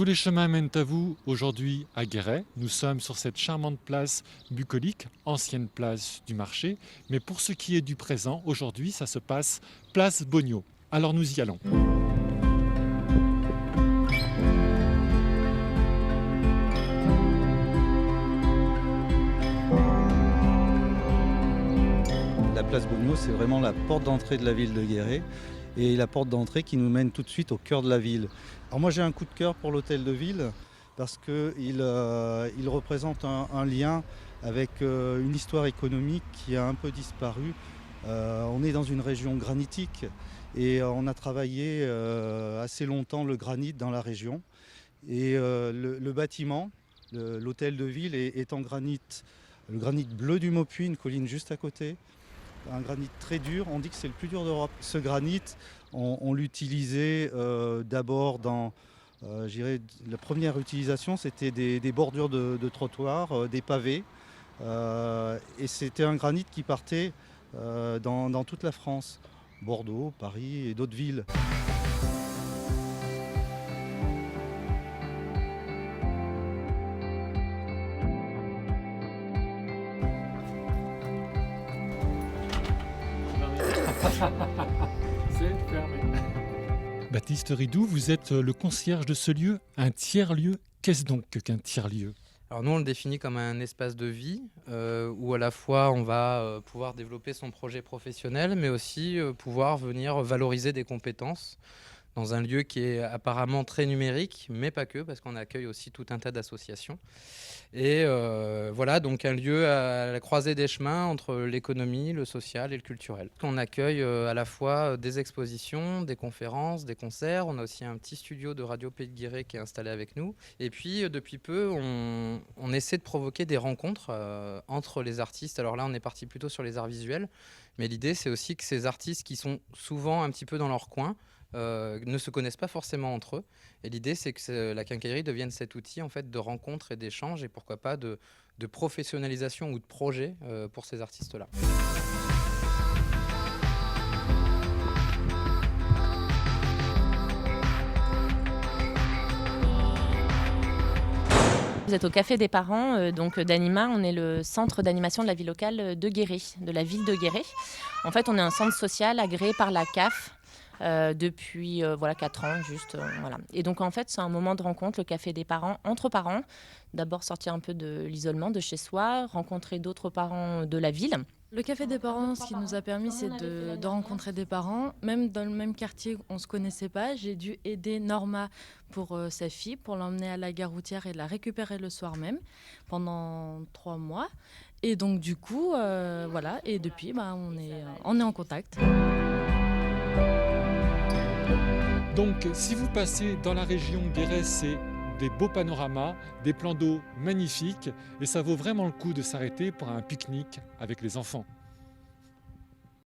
Tous les chemins mènent à vous aujourd'hui à Guéret. Nous sommes sur cette charmante place bucolique, ancienne place du marché. Mais pour ce qui est du présent, aujourd'hui, ça se passe place Bogno. Alors nous y allons. La place Bogno, c'est vraiment la porte d'entrée de la ville de Guéret et la porte d'entrée qui nous mène tout de suite au cœur de la ville. Alors moi j'ai un coup de cœur pour l'hôtel de ville parce qu'il représente un lien avec une histoire économique qui a un peu disparu. On est dans une région granitique et on a travaillé assez longtemps le granit dans la région. Et le bâtiment, l'hôtel de ville est en granit, le granit bleu du Maupuy, une colline juste à côté. Un granit très dur, on dit que c'est le plus dur d'Europe. Ce granit, on l'utilisait d'abord dans, la première utilisation, c'était des bordures de trottoirs, des pavés. Et c'était un granit qui partait dans toute la France, Bordeaux, Paris et d'autres villes. C'est fermé. Baptiste Ridou, vous êtes le concierge de ce lieu, un tiers-lieu. Qu'est-ce donc qu'un tiers-lieu ? Alors nous, on le définit comme un espace de vie où à la fois on va pouvoir développer son projet professionnel, mais aussi pouvoir venir valoriser des compétences dans un lieu qui est apparemment très numérique, mais pas que, parce qu'on accueille aussi tout un tas d'associations. Et voilà, donc un lieu à la croisée des chemins entre l'économie, le social et le culturel. On accueille à la fois des expositions, des conférences, des concerts. On a aussi un petit studio de Radio Pays de Guéret qui est installé avec nous. Et puis, depuis peu, on essaie de provoquer des rencontres entre les artistes. Alors là, on est parti plutôt sur les arts visuels. Mais l'idée, c'est aussi que ces artistes qui sont souvent un petit peu dans leur coin, ne se connaissent pas forcément entre eux. Et l'idée, c'est que la quincaillerie devienne cet outil en fait, de rencontre et d'échange et pourquoi pas de professionnalisation ou de projet pour ces artistes-là. Vous êtes au Café des Parents donc d'Anima. On est le centre d'animation de la vie locale de Guéret, de la ville de Guéret. En fait, on est un centre social agréé par la CAF. Depuis 4 ans juste. Voilà. Et donc en fait c'est un moment de rencontre, le Café des Parents, entre parents. D'abord sortir un peu de l'isolement de chez soi, rencontrer d'autres parents de la ville. Le Café des Parents, ce qui nous a permis, c'est de rencontrer des parents. Même dans le même quartier, on ne se connaissait pas. J'ai dû aider Norma pour sa fille, pour l'emmener à la gare routière et la récupérer le soir même, pendant 3 mois. Et donc du coup, voilà. Et depuis, on est en contact. Donc, si vous passez dans la région Guéret, c'est des beaux panoramas, des plans d'eau magnifiques et ça vaut vraiment le coup de s'arrêter pour un pique-nique avec les enfants.